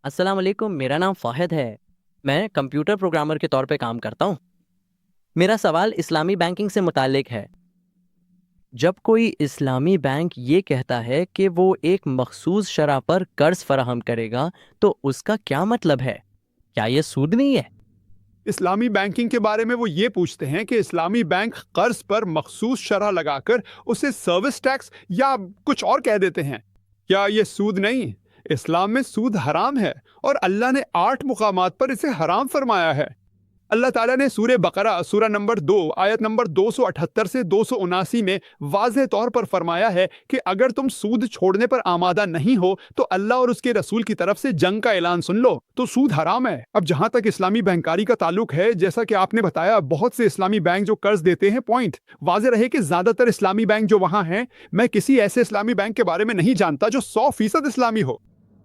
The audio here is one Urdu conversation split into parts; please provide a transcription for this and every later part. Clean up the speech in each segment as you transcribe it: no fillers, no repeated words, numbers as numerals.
السلام علیکم، میرا نام فاہد ہے۔ میں کمپیوٹر پروگرامر کے طور پہ کام کرتا ہوں۔ میرا سوال اسلامی بینکنگ سے متعلق ہے۔ جب کوئی اسلامی بینک یہ کہتا ہے کہ وہ ایک مخصوص شرح پر قرض فراہم کرے گا تو اس کا کیا مطلب ہے؟ کیا یہ سود نہیں ہے؟ اسلامی بینکنگ کے بارے میں وہ یہ پوچھتے ہیں کہ اسلامی بینک قرض پر مخصوص شرح لگا کر اسے سروس ٹیکس یا کچھ اور کہہ دیتے ہیں۔ کیا یہ سود نہیں؟ اسلام میں سود حرام ہے اور اللہ نے 8 مقامات پر اسے حرام فرمایا ہے۔ اللہ تعالیٰ نے سورہ بقرہ سورہ نمبر 2 آیت نمبر 278 سے 279 میں واضح طور پر فرمایا ہے کہ اگر تم سود چھوڑنے پر آمادہ نہیں ہو تو اللہ اور اس کے رسول کی طرف سے جنگ کا اعلان سن لو، تو سود حرام ہے۔ اب جہاں تک اسلامی بینکاری کا تعلق ہے، جیسا کہ آپ نے بتایا، بہت سے اسلامی بینک جو قرض دیتے ہیں، پوائنٹ واضح رہے کہ زیادہ تر اسلامی بینک جو وہاں ہیں، میں کسی ایسے اسلامی بینک کے بارے میں نہیں جانتا جو 100% اسلامی ہو۔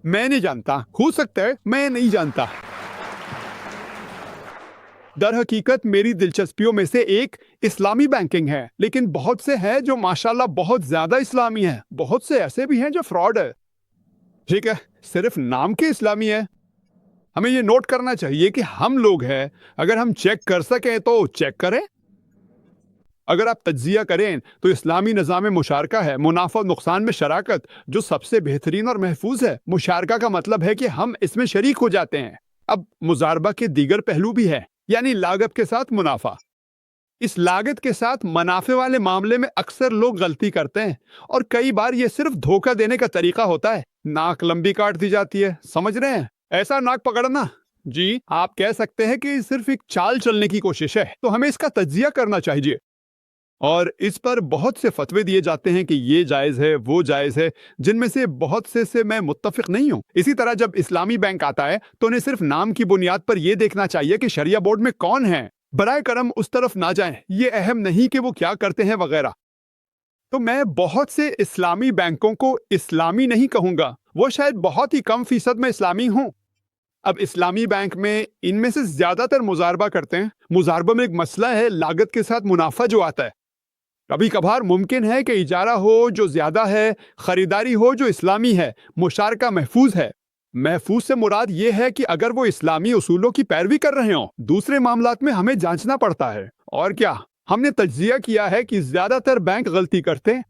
میں نہیں جانتا، ہو سکتا ہے میں نہیں جانتا۔ در حقیقت میری دلچسپیوں میں سے ایک اسلامی بینکنگ ہے، لیکن بہت سے ہیں جو ماشاءاللہ بہت زیادہ اسلامی ہیں، بہت سے ایسے بھی ہیں جو فراڈ ہے۔ ٹھیک ہے، صرف نام کے اسلامی ہے۔ ہمیں یہ نوٹ کرنا چاہیے کہ ہم لوگ ہیں، اگر ہم چیک کر سکیں تو چیک کریں۔ اگر آپ تجزیہ کریں تو اسلامی نظام مشارکہ ہے، منافع و نقصان میں شراکت، جو سب سے بہترین اور محفوظ ہے۔ مشارکہ کا مطلب ہے کہ ہم اس میں شریک ہو جاتے ہیں۔ اب مضاربہ کے دیگر پہلو بھی ہے، یعنی لاگت کے ساتھ منافع۔ اس لاگت کے ساتھ منافع والے معاملے میں اکثر لوگ غلطی کرتے ہیں، اور کئی بار یہ صرف دھوکہ دینے کا طریقہ ہوتا ہے۔ ناک لمبی کاٹ دی جاتی ہے، سمجھ رہے ہیں؟ ایسا ناک پکڑنا، جی آپ کہہ سکتے ہیں کہ صرف ایک چال چلنے کی کوشش ہے، تو ہمیں اس کا تجزیہ کرنا چاہیے۔ اور اس پر بہت سے فتوے دیے جاتے ہیں کہ یہ جائز ہے، وہ جائز ہے، جن میں سے بہت سے میں متفق نہیں ہوں۔ اسی طرح جب اسلامی بینک آتا ہے تو انہیں صرف نام کی بنیاد پر یہ دیکھنا چاہیے کہ شریعہ بورڈ میں کون ہیں۔ برائے کرم اس طرف نہ جائیں، یہ اہم نہیں کہ وہ کیا کرتے ہیں وغیرہ۔ تو میں بہت سے اسلامی بینکوں کو اسلامی نہیں کہوں گا، وہ شاید بہت ہی کم فیصد میں اسلامی ہوں۔ اب اسلامی بینک میں ان میں سے زیادہ تر مضاربہ کرتے ہیں۔ مضاربہ میں ایک مسئلہ ہے لاگت کے ساتھ منافع جو آتا ہے۔ کبھی کبھار ممکن ہے کہ اجارہ ہو جو زیادہ ہے، خریداری ہو جو اسلامی ہے، مشارکہ محفوظ ہے۔ محفوظ سے مراد یہ ہے کہ اگر وہ اسلامی اصولوں کی پیروی کر رہے ہوں۔ دوسرے معاملات میں ہمیں جانچنا پڑتا ہے۔ اور کیا ہم نے تجزیہ کیا ہے کہ زیادہ تر بینک غلطی کرتے ہیں،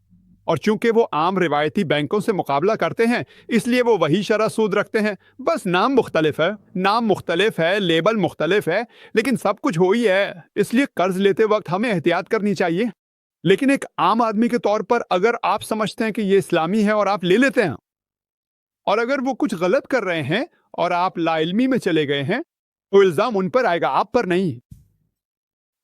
اور چونکہ وہ عام روایتی بینکوں سے مقابلہ کرتے ہیں اس لیے وہ وہی شرح سود رکھتے ہیں، بس نام مختلف ہے۔ نام مختلف ہے، لیبل مختلف ہے، لیکن سب کچھ وہی ہے۔ اس لیے قرض لیتے وقت ہمیں احتیاط کرنی چاہیے۔ لیکن ایک عام آدمی کے طور پر اگر آپ سمجھتے ہیں کہ یہ اسلامی ہے اور آپ لے لیتے ہیں، اور اگر وہ کچھ غلط کر رہے ہیں اور آپ لا علمی میں چلے گئے ہیں، تو الزام ان پر آئے گا، آپ پر نہیں۔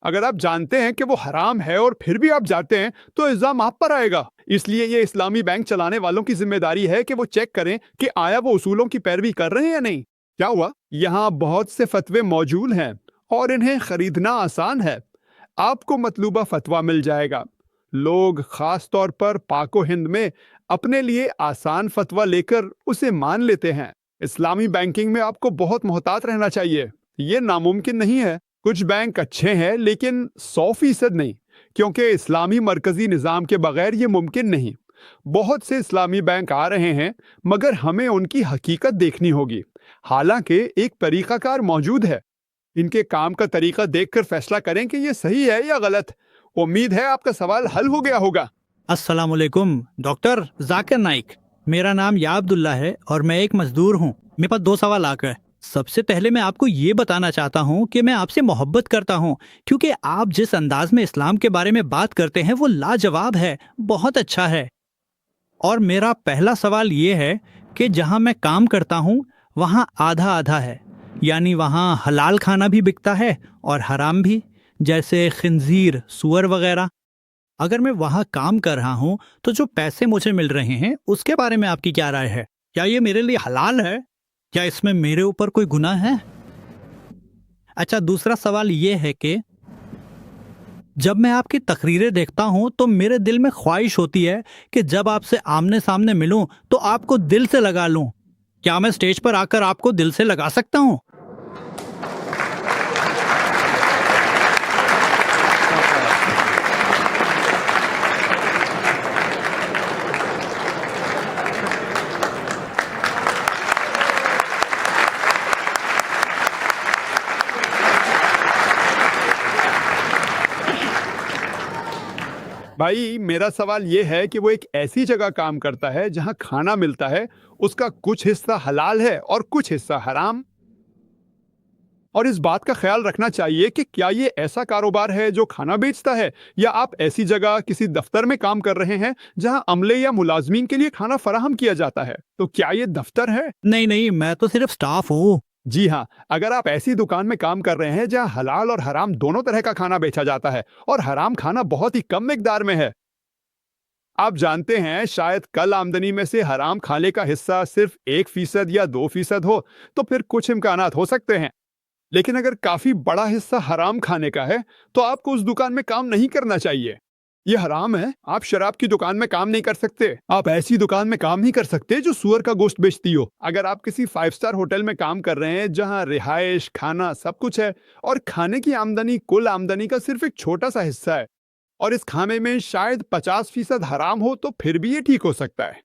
اگر آپ جانتے ہیں کہ وہ حرام ہے اور پھر بھی آپ جاتے ہیں تو الزام آپ پر آئے گا۔ اس لیے یہ اسلامی بینک چلانے والوں کی ذمہ داری ہے کہ وہ چیک کریں کہ آیا وہ اصولوں کی پیروی کر رہے ہیں یا نہیں۔ کیا ہوا؟ یہاں بہت سے فتوے موجود ہیں اور انہیں خریدنا آسان ہے۔ آپ کو مطلوبہ فتویٰ مل جائے گا۔ لوگ خاص طور پر پاک و ہند میں اپنے لیے آسان فتویٰ لے کر اسے مان لیتے ہیں۔ اسلامی بینکنگ میں آپ کو بہت محتاط رہنا چاہیے۔ یہ ناممکن نہیں ہے۔ کچھ بینک اچھے ہیں لیکن 100% نہیں، کیونکہ اسلامی مرکزی نظام کے بغیر یہ ممکن نہیں۔ بہت سے اسلامی بینک آ رہے ہیں مگر ہمیں ان کی حقیقت دیکھنی ہوگی۔ حالانکہ ایک طریقہ کار موجود ہے، ان کے کام کا طریقہ دیکھ کر فیصلہ کریں کہ یہ صحیح ہے یا غلط۔ امید ہے آپ کا سوال حل ہو گیا ہوگا۔ السلام علیکم ڈاکٹر ذاکر نائک، میرا نام یا عبداللہ ہے اور میں ایک مزدور ہوں۔ میرے پاس 2 سوال آ گئے۔ سب سے پہلے میں آپ کو یہ بتانا چاہتا ہوں کہ میں آپ سے محبت کرتا ہوں، کیونکہ آپ جس انداز میں اسلام کے بارے میں بات کرتے ہیں وہ لاجواب ہے، بہت اچھا ہے۔ اور میرا پہلا سوال یہ ہے کہ جہاں میں کام کرتا ہوں وہاں آدھا آدھا ہے، یعنی وہاں حلال کھانا بھی بکتا ہے اور حرام بھی، جیسے خنزیر، سور وغیرہ۔ اگر میں وہاں کام کر رہا ہوں تو جو پیسے مجھے مل رہے ہیں اس کے بارے میں آپ کی کیا رائے ہے؟ کیا یہ میرے لیے حلال ہے؟ کیا اس میں میرے اوپر کوئی گناہ ہے؟ اچھا، دوسرا سوال یہ ہے کہ جب میں آپ کی تقریریں دیکھتا ہوں تو میرے دل میں خواہش ہوتی ہے کہ جب آپ سے آمنے سامنے ملوں تو آپ کو دل سے لگا لوں۔ کیا میں اسٹیج پر آ کر آپ کو دل سے لگا سکتا ہوں؟ بھائی میرا سوال یہ ہے کہ وہ ایک ایسی جگہ کام کرتا ہے جہاں کھانا ملتا ہے، اس کا کچھ حصہ حلال ہے اور کچھ حصہ حرام، اور اس بات کا خیال رکھنا چاہیے کہ کیا یہ ایسا کاروبار ہے جو کھانا بیچتا ہے، یا آپ ایسی جگہ کسی دفتر میں کام کر رہے ہیں جہاں عملے یا ملازمین کے لیے کھانا فراہم کیا جاتا ہے؟ تو کیا یہ دفتر ہے؟ نہیں، میں تو صرف سٹاف ہوں۔ جی ہاں، اگر آپ ایسی دکان میں کام کر رہے ہیں جہاں حلال اور حرام دونوں طرح کا کھانا بیچا جاتا ہے اور حرام کھانا بہت ہی کم مقدار میں ہے، آپ جانتے ہیں شاید کل آمدنی میں سے حرام کھانے کا حصہ صرف 1% یا 2% ہو، تو پھر کچھ امکانات ہو سکتے ہیں، لیکن اگر کافی بڑا حصہ حرام کھانے کا ہے تو آپ کو اس دکان میں کام نہیں کرنا چاہیے۔ یہ حرام ہے۔ آپ شراب کی دکان میں کام نہیں کر سکتے، آپ ایسی دکان میں کام نہیں کر سکتے جو سور کا گوشت بیچتی ہو۔ اگر آپ کسی 5 اسٹار ہوٹل میں کام کر رہے ہیں جہاں رہائش، کھانا سب کچھ ہے، اور کھانے کی آمدنی کل آمدنی کا صرف ایک چھوٹا سا حصہ ہے، اور اس کھانے میں شاید 50% حرام ہو، تو پھر بھی یہ ٹھیک ہو سکتا ہے۔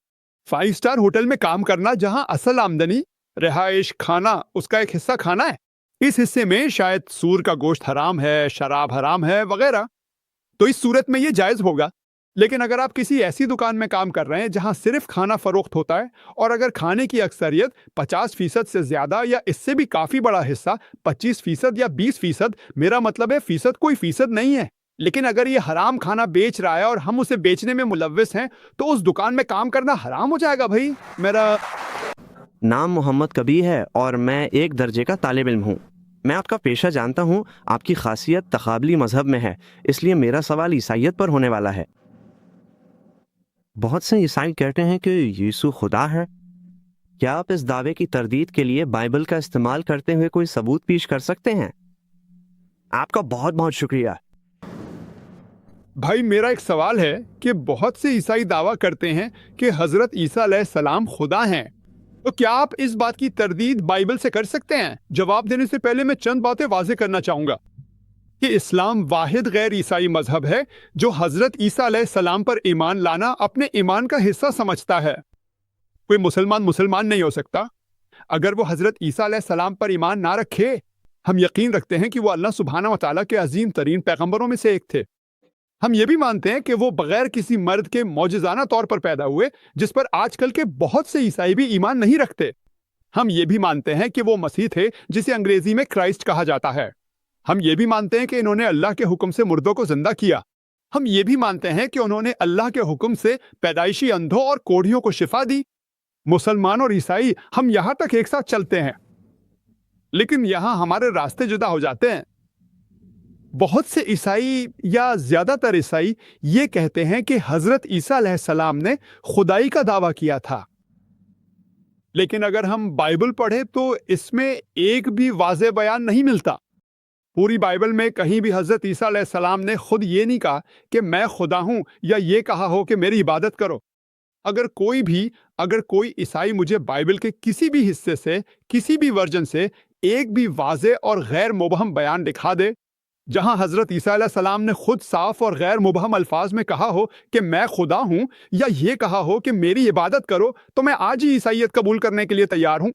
5 اسٹار ہوٹل میں کام کرنا جہاں اصل آمدنی، رہائش، کھانا اس کا ایک حصہ کھانا ہے، اس حصے میں شاید سور کا گوشت حرام ہے، شراب حرام ہے وغیرہ، تو اس صورت میں یہ جائز ہوگا۔ لیکن اگر آپ کسی ایسی دکان میں کام کر رہے ہیں جہاں صرف کھانا فروخت ہوتا ہے، اور اگر کھانے کی اکثریت 50% سے زیادہ یا اس سے بھی کافی بڑا حصہ 25% یا 20%، میرا مطلب ہے فیصد کوئی فیصد نہیں ہے، لیکن اگر یہ حرام کھانا بیچ رہا ہے اور ہم اسے بیچنے میں ملوث ہیں، تو اس دکان میں کام کرنا حرام ہو جائے گا۔ بھائی میرا نام محمد کبیر ہے اور میں 1 درجے کا طالب علم ہوں۔ میں آپ کا پیشہ جانتا ہوں، آپ کی خاصیت تقابلی مذہب میں ہے، اس لیے میرا سوال عیسائیت پر ہونے والا ہے۔ بہت سے عیسائی کہتے ہیں کہ یسوع خدا ہے۔ کیا آپ اس دعوے کی تردید کے لیے بائبل کا استعمال کرتے ہوئے کوئی ثبوت پیش کر سکتے ہیں؟ آپ کا بہت بہت شکریہ۔ بھائی میرا ایک سوال ہے کہ بہت سے عیسائی دعویٰ کرتے ہیں کہ حضرت عیسیٰ علیہ السلام خدا ہیں، تو کیا آپ اس بات کی تردید بائبل سے کر سکتے ہیں؟ جواب دینے سے پہلے میں چند باتیں واضح کرنا چاہوں گا کہ اسلام واحد غیر عیسائی مذہب ہے جو حضرت عیسیٰ علیہ السلام پر ایمان لانا اپنے ایمان کا حصہ سمجھتا ہے۔ کوئی مسلمان نہیں ہو سکتا اگر وہ حضرت عیسیٰ علیہ السلام پر ایمان نہ رکھے۔ ہم یقین رکھتے ہیں کہ وہ اللہ سبحانہ و تعالیٰ کے عظیم ترین پیغمبروں میں سے ایک تھے۔ ہم یہ بھی مانتے ہیں کہ وہ بغیر کسی مرد کے معجزانہ طور پر پیدا ہوئے، جس پر آج کل کے بہت سے عیسائی بھی ایمان نہیں رکھتے۔ ہم یہ بھی مانتے ہیں کہ وہ مسیح تھے جسے انگریزی میں کرائسٹ کہا جاتا ہے۔ ہم یہ بھی مانتے ہیں کہ انہوں نے اللہ کے حکم سے مردوں کو زندہ کیا۔ ہم یہ بھی مانتے ہیں کہ انہوں نے اللہ کے حکم سے پیدائشی اندھوں اور کوڑھیوں کو شفا دی۔ مسلمان اور عیسائی ہم یہاں تک ایک ساتھ چلتے ہیں، لیکن یہاں ہمارے راستے جدا ہو جاتے ہیں۔ بہت سے عیسائی یا زیادہ تر عیسائی یہ کہتے ہیں کہ حضرت عیسیٰ علیہ السلام نے خدائی کا دعویٰ کیا تھا، لیکن اگر ہم بائبل پڑھیں تو اس میں ایک بھی واضح بیان نہیں ملتا۔ پوری بائبل میں کہیں بھی حضرت عیسیٰ علیہ السلام نے خود یہ نہیں کہا کہ میں خدا ہوں، یا یہ کہا ہو کہ میری عبادت کرو۔ اگر کوئی عیسائی مجھے بائبل کے کسی بھی حصے سے، کسی بھی ورژن سے ایک بھی واضح اور غیر مبہم بیان دکھا دے جہاں حضرت عیسیٰ علیہ السلام نے خود صاف اور غیر مبہم الفاظ میں کہا ہو کہ میں خدا ہوں، یا یہ کہا ہو کہ میری عبادت کرو، تو میں آج ہی عیسائیت قبول کرنے کے لیے تیار ہوں۔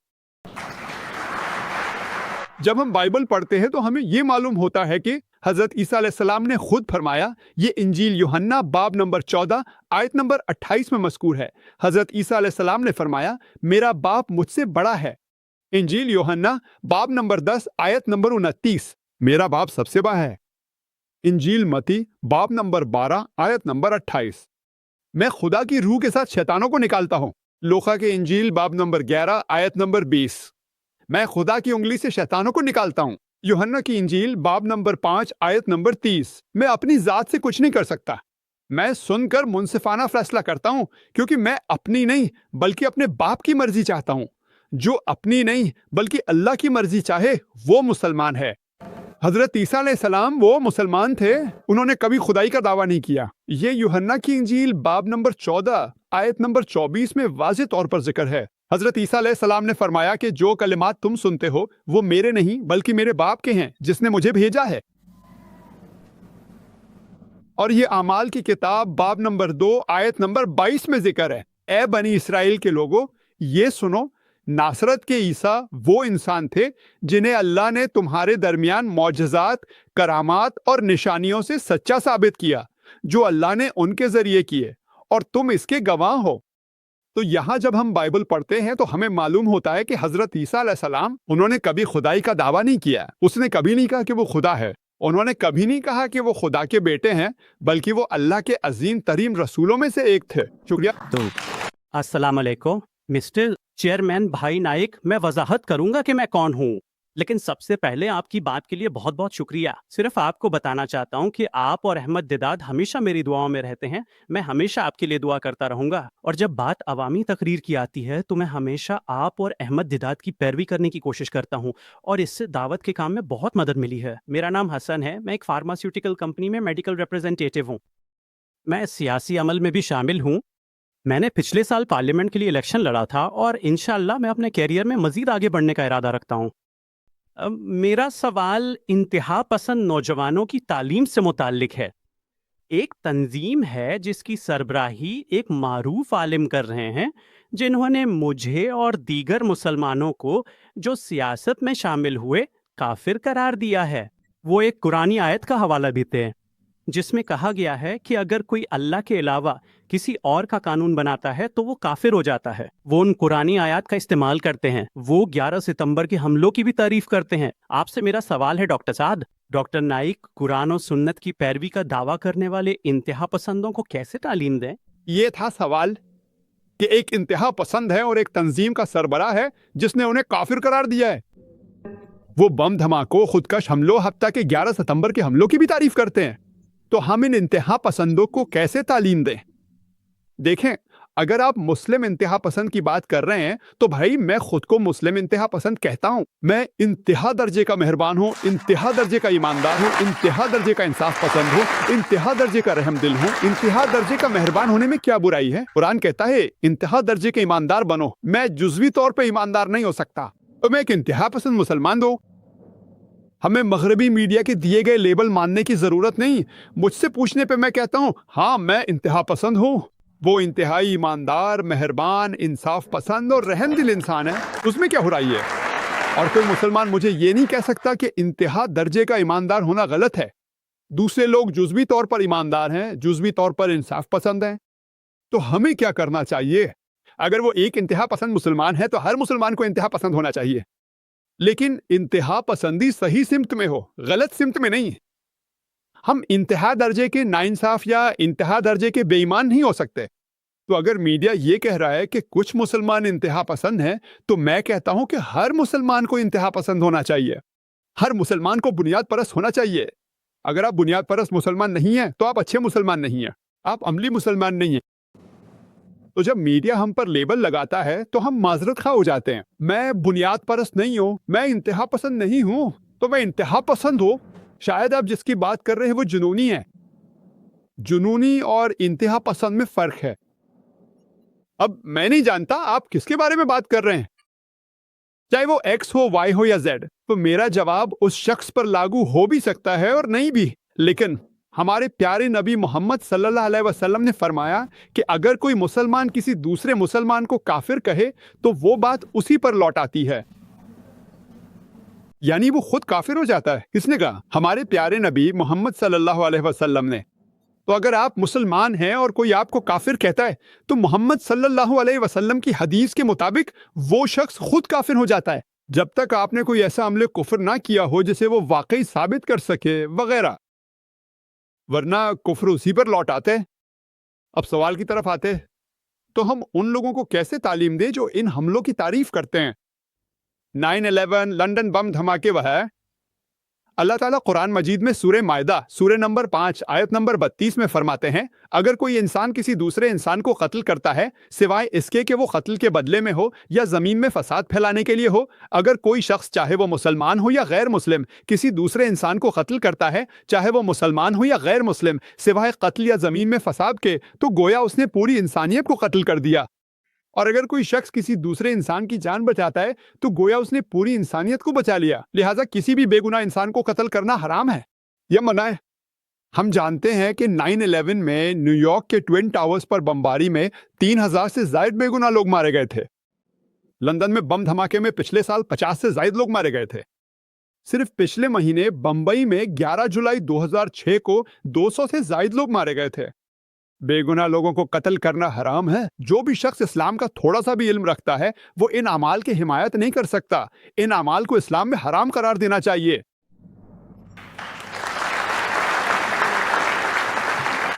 جب ہم بائبل پڑھتے ہیں تو ہمیں یہ معلوم ہوتا ہے کہ حضرت عیسیٰ علیہ السلام نے خود فرمایا، یہ انجیل یوحنا باب نمبر 14 آیت نمبر 28 میں مذکور ہے۔ حضرت عیسیٰ علیہ السلام نے فرمایا، میرا باپ مجھ سے بڑا ہے۔ انجیل یوحنا باب نمبر 10 آیت نمبر 29، میرا باپ سب سے بڑا ہے۔ انجیل متی باب نمبر 12 آیت نمبر 28، میں خدا کی روح کے ساتھ شیطانوں کو نکالتا ہوں۔ لوقا کے انجیل باب نمبر 11 آیت نمبر 20، میں خدا کی انگلی سے شیطانوں کو نکالتا ہوں۔ یوحنا کی انجیل باب نمبر 5 آیت نمبر 30، میں اپنی ذات سے کچھ نہیں کر سکتا، میں سن کر منصفانہ فیصلہ کرتا ہوں، کیونکہ میں اپنی نہیں بلکہ اپنے باپ کی مرضی چاہتا ہوں۔ جو اپنی نہیں بلکہ اللہ کی مرضی چاہے وہ مسلمان ہے۔ حضرت عیسیٰ علیہ السلام وہ مسلمان تھے، انہوں نے کبھی خدائی کا دعویٰ نہیں کیا۔ یہ یوحنا کی انجیل باب نمبر 14 آیت نمبر 24 میں واضح طور پر ذکر ہے۔ حضرت عیسیٰ علیہ السلام نے فرمایا کہ جو کلمات تم سنتے ہو وہ میرے نہیں بلکہ میرے باپ کے ہیں جس نے مجھے بھیجا ہے۔ اور یہ اعمال کی کتاب باب نمبر 2 آیت نمبر 22 میں ذکر ہے، اے بنی اسرائیل کے لوگوں، یہ سنو، ناصرت کے عیسیٰ وہ انسان تھے جنہیں اللہ نے تمہارے درمیان معجزات، کرامات اور نشانیوں سے سچا ثابت کیا، جو اللہ نے ان کے ذریعے کیے اور تم اس کے گواہ ہو۔ تو یہاں جب ہم بائبل پڑھتے ہیں تو ہمیں معلوم ہوتا ہے کہ حضرت عیسیٰ علیہ السلام انہوں نے کبھی خدائی کا دعویٰ نہیں کیا۔ اس نے کبھی نہیں کہا کہ وہ خدا ہے، انہوں نے کبھی نہیں کہا کہ وہ خدا کے بیٹے ہیں، بلکہ وہ اللہ کے عظیم ترین رسولوں میں سے ایک تھے۔ شکریہ۔ تو السلام علیکم مسٹر چیئرمین بھائی نائک، میں وضاحت کروں گا کہ میں کون ہوں، لیکن سب سے پہلے آپ کی بات کے لیے بہت بہت شکریہ۔ صرف آپ کو بتانا چاہتا ہوں کہ آپ اور احمد دیداد ہمیشہ میری دعاؤں میں رہتے ہیں، میں ہمیشہ آپ کے لیے دعا کرتا رہوں گا، اور جب بات عوامی تقریر کی آتی ہے تو میں ہمیشہ آپ اور احمد دیداد کی پیروی کرنے کی کوشش کرتا ہوں، اور اس سے دعوت کے کام میں بہت مدد ملی ہے۔ میرا نام حسن ہے، میں ایک فارماسیوٹیکل کمپنی میں میڈیکل ریپرزینٹیٹیو ہوں، میں سیاسی عمل میں بھی شامل ہوں۔ میں نے پچھلے سال پارلیمنٹ کے لیے الیکشن لڑا تھا، اور انشاءاللہ میں اپنے کیریئر میں مزید آگے بڑھنے کا ارادہ رکھتا ہوں۔ میرا سوال انتہا پسند نوجوانوں کی تعلیم سے متعلق ہے۔ ایک تنظیم ہے جس کی سربراہی ایک معروف عالم کر رہے ہیں، جنہوں نے مجھے اور دیگر مسلمانوں کو جو سیاست میں شامل ہوئے کافر قرار دیا ہے۔ وہ ایک قرآنی آیت کا حوالہ دیتے ہیں جس میں کہا گیا ہے کہ اگر کوئی اللہ کے علاوہ کسی اور کا قانون بناتا ہے تو وہ کافر ہو جاتا ہے۔ وہ ان قرآنی آیات کا استعمال کرتے ہیں، وہ 11 ستمبر کے حملوں کی بھی تعریف کرتے ہیں۔ آپ سے میرا سوال ہے ڈاکٹر سعد، ڈاکٹر نائک قرآن و سنت کی پیروی کا دعویٰ کرنے والے انتہا پسندوں کو کیسے تعلیم دیں؟ یہ تھا سوال کہ ایک انتہا پسند ہے اور ایک تنظیم کا سربراہ ہے جس نے انہیں کافر قرار دیا ہے۔ وہ بم دھماکوں، خودکش حملوں، حتیٰ کہ 11 ستمبر کے حملوں کی بھی تعریف کرتے ہیں۔ تو ہم ان انتہا پسندوں کو کیسے تعلیم دیں؟ دیکھیں، اگر آپ مسلم انتہا پسند کی بات کر رہے ہیں تو بھائی میں خود کو مسلم انتہا پسند کہتا ہوں۔ میں انتہا درجے کا مہربان ہوں، انتہا درجے کا ایماندار ہوں، انتہا درجے کا انصاف پسند ہوں، انتہا درجے کا رحم دل ہوں۔ انتہا درجے کا مہربان ہونے میں کیا برائی ہے؟ قرآن کہتا ہے انتہا درجے کے ایماندار بنو۔ میں جزوی طور پہ ایماندار نہیں ہو سکتا تو میں ایک انتہا پسند مسلمان دوں۔ ہمیں مغربی میڈیا کے دیے گئے لیبل ماننے کی ضرورت نہیں۔ مجھ سے پوچھنے پہ میں کہتا ہوں ہاں میں انتہا پسند ہوں۔ وہ انتہائی ایماندار، مہربان، انصاف پسند اور رحم دل انسان ہے، اس میں کیا برائی ہے؟ اور کوئی مسلمان مجھے یہ نہیں کہہ سکتا کہ انتہا درجے کا ایماندار ہونا غلط ہے۔ دوسرے لوگ جزوی طور پر ایماندار ہیں، جزوی طور پر انصاف پسند ہیں، تو ہمیں کیا کرنا چاہیے؟ اگر وہ ایک انتہا پسند مسلمان ہے تو ہر مسلمان کو انتہا پسند ہونا چاہیے، لیکن انتہا پسندی صحیح سمت میں ہو، غلط سمت میں نہیں۔ ہم انتہا درجے کے ناانصاف یا انتہا درجے کے بے ایمان نہیں ہو سکتے۔ تو اگر میڈیا یہ کہہ رہا ہے کہ کچھ مسلمان انتہا پسند ہیں تو میں کہتا ہوں کہ ہر مسلمان کو انتہا پسند ہونا چاہیے، ہر مسلمان کو بنیاد پرست ہونا چاہیے۔ اگر آپ بنیاد پرست مسلمان نہیں ہیں تو آپ اچھے مسلمان نہیں ہیں، آپ عملی مسلمان نہیں ہیں۔ تو جب میڈیا ہم پر لیبل لگاتا ہے تو ہم معذرت خواہ ہو جاتے ہیں۔ میں بنیاد پرست نہیں ہوں، میں انتہا پسند نہیں ہوں، تو میں انتہا پسند ہوں۔ شاید آپ جس کی بات کر رہے ہیں وہ جنونی ہے۔ جنونی اور انتہا پسند میں فرق ہے۔ اب میں نہیں جانتا آپ کس کے بارے میں بات کر رہے ہیں، چاہے وہ ایکس ہو، وائی ہو یا زیڈ، تو میرا جواب اس شخص پر لاگو ہو بھی سکتا ہے اور نہیں بھی۔ لیکن ہمارے پیارے نبی محمد صلی اللہ علیہ وسلم نے فرمایا کہ اگر کوئی مسلمان کسی دوسرے مسلمان کو کافر کہے تو وہ بات اسی پر لوٹ آتی ہے، یعنی وہ خود کافر ہو جاتا ہے۔ کس نے کہا؟ ہمارے پیارے نبی محمد صلی اللہ علیہ وسلم نے۔ تو اگر آپ مسلمان ہیں اور کوئی آپ کو کافر کہتا ہے تو محمد صلی اللہ علیہ وسلم کی حدیث کے مطابق وہ شخص خود کافر ہو جاتا ہے، جب تک آپ نے کوئی ایسا عمل کفر نہ کیا ہو جسے وہ واقعی ثابت کر سکے وغیرہ، ورنہ کفر اسی پر لوٹ آتے۔ اب سوال کی طرف آتے تو ہم ان لوگوں کو کیسے تعلیم دیں جو ان حملوں کی تعریف کرتے ہیں؟ 9/11 لندن بم دھماکے وہ ہے۔ اللہ تعالیٰ قرآن مجید میں سورہ مائدہ سورہ نمبر 5 آیت نمبر 32 میں فرماتے ہیں اگر کوئی انسان کسی دوسرے انسان کو قتل کرتا ہے سوائے اس کے کہ وہ قتل کے بدلے میں ہو یا زمین میں فساد پھیلانے کے لیے ہو، اگر کوئی شخص چاہے وہ مسلمان ہو یا غیر مسلم کسی دوسرے انسان کو قتل کرتا ہے، چاہے وہ مسلمان ہو یا غیر مسلم، سوائے قتل یا زمین میں فساد کے، تو گویا اس نے پوری انسانیت کو قتل کر دیا۔ اور اگر کوئی شخص کسی دوسرے انسان کی جان بچاتا ہے تو گویا اس نے پوری انسانیت کو بچا لیا۔ لہٰذا کسی بھی بے گناہ انسان کو قتل کرنا حرام ہے یا منع ہے۔ ہم جانتے ہیں کہ 9/11 میں نیو یارک کے ٹوین ٹاورز پر بمباری میں 3000 سے زائد بے گناہ لوگ مارے گئے تھے۔ لندن میں بم دھماکے میں پچھلے سال 50 سے زائد لوگ مارے گئے تھے۔ صرف پچھلے مہینے بمبئی میں 11 جولائی 2006 کو 200 سے زائد لوگ مارے گئے تھے۔ بے گناہ لوگوں کو قتل کرنا حرام ہے۔ جو بھی شخص اسلام کا تھوڑا سا بھی علم رکھتا ہے وہ ان اعمال کی حمایت نہیں کر سکتا۔ ان اعمال کو اسلام میں حرام قرار دینا چاہیے۔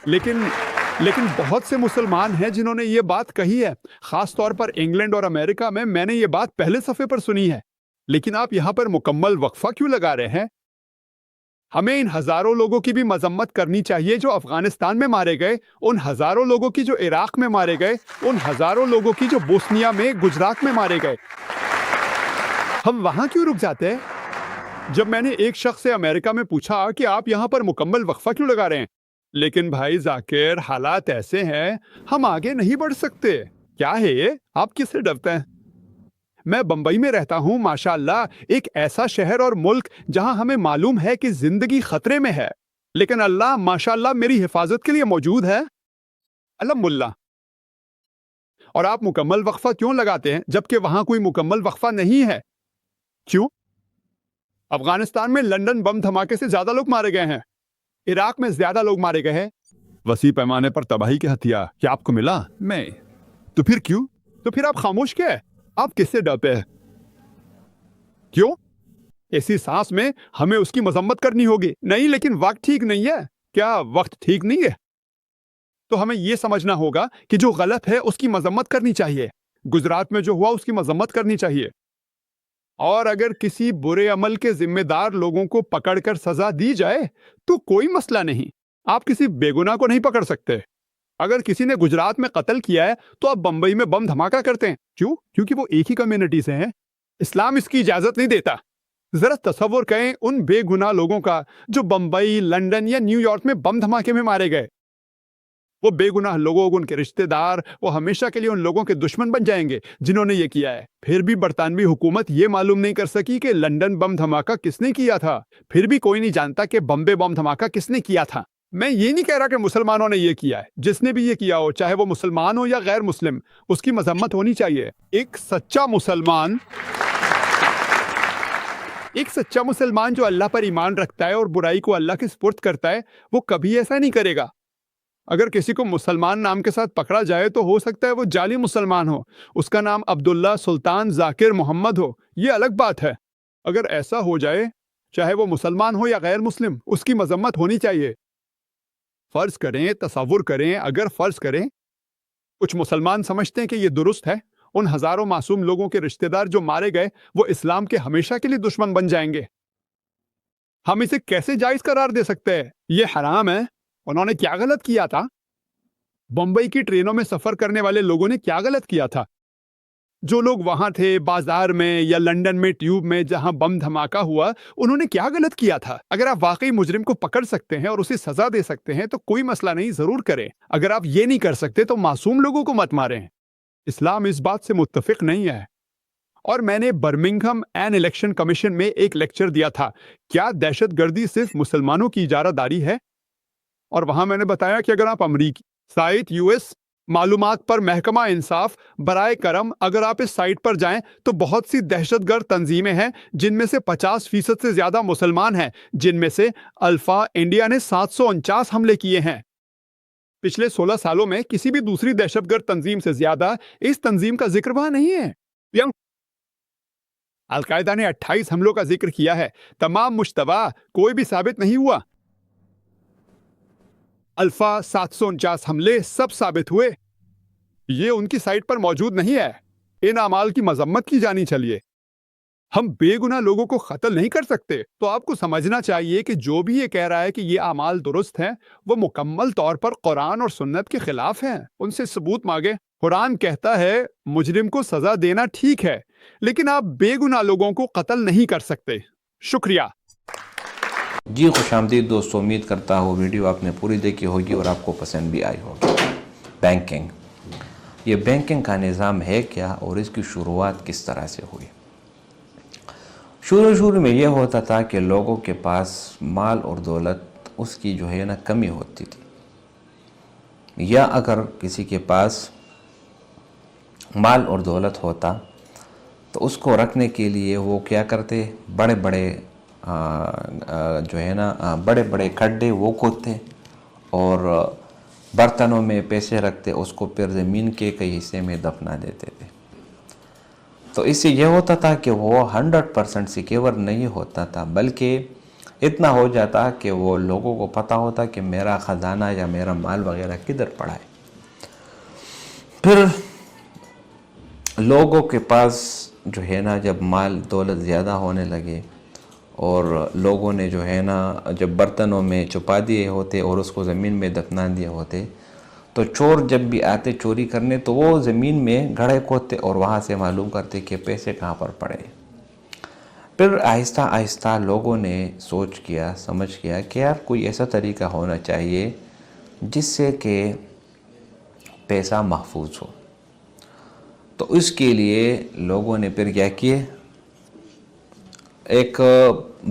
لیکن بہت سے مسلمان ہیں جنہوں نے یہ بات کہی ہے، خاص طور پر انگلینڈ اور امریکہ میں نے یہ بات پہلے صفحے پر سنی ہے۔ لیکن آپ یہاں پر مکمل وقفہ کیوں لگا رہے ہیں؟ ہمیں ان ہزاروں لوگوں کی بھی مذمت کرنی چاہیے جو افغانستان میں مارے گئے، ان ہزاروں لوگوں کی جو عراق میں مارے گئے، ان ہزاروں لوگوں کی جو بوسنیا میں، گجرات میں مارے گئے۔ ہم وہاں کیوں رک جاتے ہیں؟ جب میں نے ایک شخص سے امریکہ میں پوچھا کہ آپ یہاں پر مکمل وقفہ کیوں لگا رہے ہیں، لیکن بھائی ذاکر، حالات ایسے ہیں، ہم آگے نہیں بڑھ سکتے۔ کیا ہے یہ؟ آپ کس سے ڈرتے ہیں؟ میں بمبئی میں رہتا ہوں، ماشاءاللہ ایک ایسا شہر اور ملک جہاں ہمیں معلوم ہے کہ زندگی خطرے میں ہے، لیکن اللہ ماشاءاللہ میری حفاظت کے لیے موجود ہے، الحمدللہ۔ اور آپ مکمل وقفہ کیوں لگاتے ہیں جبکہ وہاں کوئی مکمل وقفہ نہیں ہے؟ کیوں؟ افغانستان میں لندن بم دھماکے سے زیادہ لوگ مارے گئے ہیں، عراق میں زیادہ لوگ مارے گئے ہیں، وسیع پیمانے پر تباہی کے ہتھیار کیا آپ کو ملا؟ میں تو پھر کیوں؟ تو پھر آپ خاموش کیا ہے؟ آپ کس سے ڈرتے ہیں؟ کیوں؟ ایسی سانس میں ہمیں اس کی مذمت کرنی ہوگی؟ نہیں، لیکن وقت ٹھیک نہیں ہے۔ کیا وقت ٹھیک نہیں ہے؟ تو ہمیں یہ سمجھنا ہوگا کہ جو غلط ہے اس کی مذمت کرنی چاہیے۔ گجرات میں جو ہوا اس کی مذمت کرنی چاہیے، اور اگر کسی برے عمل کے ذمہ دار لوگوں کو پکڑ کر سزا دی جائے تو کوئی مسئلہ نہیں۔ آپ کسی بے گناہ کو نہیں پکڑ سکتے۔ اگر کسی نے گجرات میں قتل کیا ہے تو آپ بمبئی میں بم دھماکہ کرتے ہیں، کیوں؟ کیونکہ وہ ایک ہی کمیونٹی سے ہیں۔ اسلام اس کی اجازت نہیں دیتا۔ ذرا تصور کریں ان بے گناہ لوگوں کا جو بمبئی، لندن یا نیو یارک میں بم دھماکے میں مارے گئے۔ وہ بے گناہ لوگوں، ان کے رشتہ دار، وہ ہمیشہ کے لیے ان لوگوں کے دشمن بن جائیں گے جنہوں نے یہ کیا ہے۔ پھر بھی برطانوی حکومت یہ معلوم نہیں کر سکی کہ لندن بم دھماکہ کس نے کیا تھا۔ پھر بھی کوئی نہیں جانتا کہ بمبے بم دھماکہ کس نے کیا تھا۔ میں یہ نہیں کہہ رہا کہ مسلمانوں نے یہ کیا ہے، جس نے بھی یہ کیا ہو، چاہے وہ مسلمان ہو یا غیر مسلم، اس کی مذمت ہونی چاہیے۔ ایک سچا مسلمان جو اللہ پر ایمان رکھتا ہے اور برائی کو اللہ کے سپرد کرتا ہے، وہ کبھی ایسا نہیں کرے گا۔ اگر کسی کو مسلمان نام کے ساتھ پکڑا جائے تو ہو سکتا ہے وہ جعلی مسلمان ہو، اس کا نام عبداللہ، سلطان، ذاکر، محمد ہو، یہ الگ بات ہے۔ اگر ایسا ہو جائے، چاہے وہ مسلمان ہو یا غیر مسلم، اس کی مذمت ہونی چاہیے۔ فرض کریں، تصور کریں، اگر فرض کریں کچھ مسلمان سمجھتے ہیں کہ یہ درست ہے، ان ہزاروں معصوم لوگوں کے رشتہ دار جو مارے گئے وہ اسلام کے ہمیشہ کے لیے دشمن بن جائیں گے۔ ہم اسے کیسے جائز قرار دے سکتے ہیں؟ یہ حرام ہے۔ انہوں نے کیا غلط کیا تھا؟ بمبئی کی ٹرینوں میں سفر کرنے والے لوگوں نے کیا غلط کیا تھا؟ جو لوگ وہاں تھے، بازار میں یا لندن میں ٹیوب میں جہاں بم دھماکہ ہوا، انہوں نے کیا غلط کیا تھا؟ اگر آپ واقعی مجرم کو پکڑ سکتے ہیں اور اسے سزا دے سکتے ہیں تو کوئی مسئلہ نہیں، ضرور کریں۔ اگر آپ یہ نہیں کر سکتے تو معصوم لوگوں کو مت ماریں۔ اسلام اس بات سے متفق نہیں ہے۔ اور میں نے برمنگھم این الیکشن کمیشن میں ایک لیکچر دیا تھا، کیا دہشت گردی صرف مسلمانوں کی اجارہ داری ہے؟ اور وہاں میں نے بتایا کہ اگر آپ امریکی سائٹ US معلومات پر محکمہ انصاف، برائے کرم اگر آپ اس سائٹ پر جائیں تو بہت سی دہشت گرد تنظیمیں ہیں جن میں سے 50% سے زیادہ مسلمان ہیں، جن میں سے الفا انڈیا نے 749 حملے کیے ہیں۔ پچھلے 16 سالوں میں کسی بھی دوسری دہشت گرد تنظیم سے زیادہ اس تنظیم کا ذکر وہاں نہیں ہے۔ القاعدہ نے 28 حملوں کا ذکر کیا ہے، تمام مشتبہ، کوئی بھی ثابت نہیں ہوا۔ الفا 749 حملے سب ثابت ہوئے۔ یہ ان کی سائٹ پر موجود نہیں ہے۔ ان اعمال کی مذمت کی جانی چاہیے۔ ہم بے گناہ لوگوں کو قتل نہیں کر سکتے۔ تو آپ کو سمجھنا چاہیے کہ جو بھی یہ کہہ رہا ہے کہ یہ اعمال درست ہیں، وہ مکمل طور پر قرآن اور سنت کے خلاف ہیں۔ ان سے ثبوت مانگے۔ قرآن کہتا ہے مجرم کو سزا دینا ٹھیک ہے، لیکن آپ بے گناہ لوگوں کو قتل نہیں کر سکتے۔ شکریہ۔ جی خوش آمدید دوستو، امید کرتا ہوں ویڈیو آپ نے پوری دیکھی ہوگی اور آپ کو پسند بھی آئی ہوگی۔ بینکنگ، یہ بینکنگ کا نظام ہے کیا اور اس کی شروعات کس طرح سے ہوئی؟ شروع میں یہ ہوتا تھا کہ لوگوں کے پاس مال اور دولت اس کی جو ہے نا کمی ہوتی تھی، یا اگر کسی کے پاس مال اور دولت ہوتا تو اس کو رکھنے کے لیے وہ کیا کرتے، بڑے بڑے جو ہے نا بڑے بڑے کھڈے وہ کھودتے اور برتنوں میں پیسے رکھتے، اس کو پھر زمین کے کئی حصے میں دفنا دیتے تھے۔ تو اس سے یہ ہوتا تھا کہ وہ 100% سیکیور نہیں ہوتا تھا، بلکہ اتنا ہو جاتا کہ وہ لوگوں کو پتہ ہوتا کہ میرا خزانہ یا میرا مال وغیرہ کدھر پڑا ہے۔ پھر لوگوں کے پاس جو ہے نا جب مال دولت زیادہ ہونے لگے اور لوگوں نے جو ہے نا جب برتنوں میں چھپا دیے ہوتے اور اس کو زمین میں دفنا دیے ہوتے، تو چور جب بھی آتے چوری کرنے تو وہ زمین میں گڑھے کھودتے اور وہاں سے معلوم کرتے کہ پیسے کہاں پر پڑے۔ پھر آہستہ آہستہ لوگوں نے سوچ کیا، سمجھ کیا کہ یار کوئی ایسا طریقہ ہونا چاہیے جس سے کہ پیسہ محفوظ ہو۔ تو اس کے لیے لوگوں نے پھر کیا کیے، ایک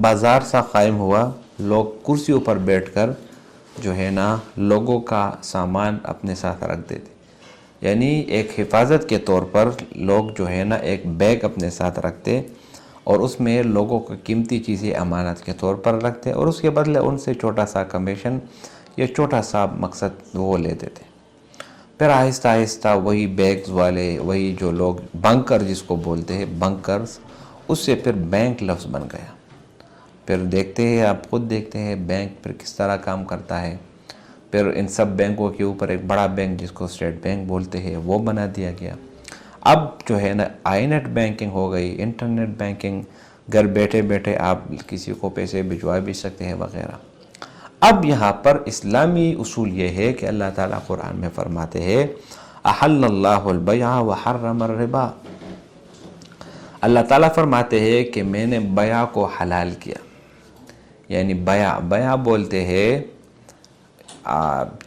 بازار سا قائم ہوا، لوگ کرسیوں پر بیٹھ کر جو ہے نا لوگوں کا سامان اپنے ساتھ رکھ دیتے، یعنی ایک حفاظت کے طور پر لوگ جو ہے نا ایک بیگ اپنے ساتھ رکھتے اور اس میں لوگوں کو قیمتی چیزیں امانت کے طور پر رکھتے اور اس کے بدلے ان سے چھوٹا سا کمیشن یا چھوٹا سا مقصد وہ لیتے تھے۔ پھر آہستہ آہستہ وہی بیگز والے، وہی جو لوگ بنکر جس کو بولتے ہیں بنکرز، اس سے پھر بینک لفظ بن گیا۔ پھر دیکھتے ہیں، آپ خود دیکھتے ہیں بینک پھر کس طرح کام کرتا ہے۔ پھر ان سب بینکوں کے اوپر ایک بڑا بینک جس کو اسٹیٹ بینک بولتے ہیں وہ بنا دیا گیا۔ اب جو ہے نا آئی نیٹ بینکنگ ہو گئی، انٹرنیٹ بینکنگ، گھر بیٹھے بیٹھے آپ کسی کو پیسے بھجوا بھی سکتے ہیں وغیرہ۔ اب یہاں پر اسلامی اصول یہ ہے کہ اللہ تعالیٰ قرآن میں فرماتے ہیں احل اللہ البیع وحرم الربا۔ اللہ تعالیٰ فرماتے ہیں کہ میں نے بیع کو حلال کیا، یعنی بیع بولتے ہیں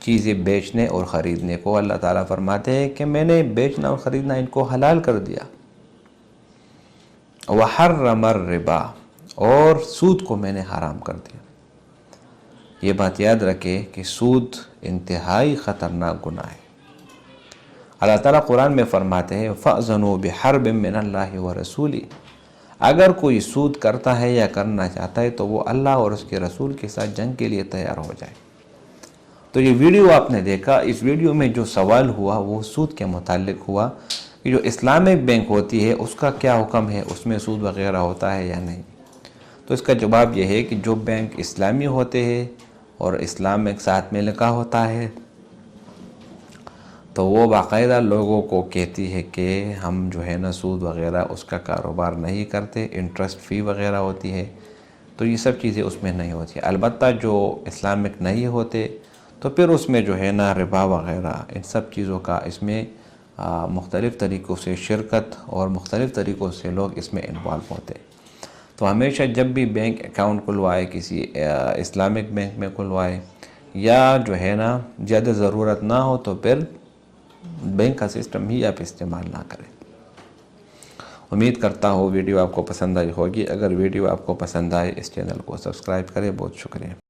چیزیں بیچنے اور خریدنے کو۔ اللہ تعالیٰ فرماتے ہیں کہ میں نے بیچنا اور خریدنا ان کو حلال کر دیا۔ وحرم الربا، اور سود کو میں نے حرام کر دیا۔ یہ بات یاد رکھے کہ سود انتہائی خطرناک گناہ ہے۔ اللہ تعالیٰ قرآن میں فرماتے ہیں فَأْذَنُوا بِحَرْبٍ مِّنَ اللَّهِ وَرَسُولِهِ، اگر کوئی سود کرتا ہے یا کرنا چاہتا ہے تو وہ اللہ اور اس کے رسول کے ساتھ جنگ کے لیے تیار ہو جائے۔ تو یہ ویڈیو آپ نے دیکھا، اس ویڈیو میں جو سوال ہوا وہ سود کے متعلق ہوا کہ جو اسلامک بینک ہوتی ہے اس کا کیا حکم ہے، اس میں سود وغیرہ ہوتا ہے یا نہیں۔ تو اس کا جواب یہ ہے کہ جو بینک اسلامی ہوتے ہیں اور اسلام ایک ساتھ میں لکھا ہوتا ہے تو وہ باقاعدہ لوگوں کو کہتی ہے کہ ہم جو ہے نا سود وغیرہ اس کا کاروبار نہیں کرتے، انٹرسٹ فی وغیرہ ہوتی ہے، تو یہ سب چیزیں اس میں نہیں ہوتی۔ البتہ جو اسلامک نہیں ہوتے تو پھر اس میں جو ہے نا ربا وغیرہ ان سب چیزوں کا اس میں مختلف طریقوں سے شرکت اور مختلف طریقوں سے لوگ اس میں انوالو ہوتے۔ تو ہمیشہ جب بھی بینک اکاؤنٹ کھلوائے، کسی اسلامک بینک میں کھلوائے، یا جو ہے نا زیادہ ضرورت نہ ہو تو پھر بینک کا سسٹم ہی آپ استعمال نہ کریں۔ امید کرتا ہوں ویڈیو آپ کو پسند آئی ہوگی۔ اگر ویڈیو آپ کو پسند آئے اس چینل کو سبسکرائب کریں۔ بہت شکریہ۔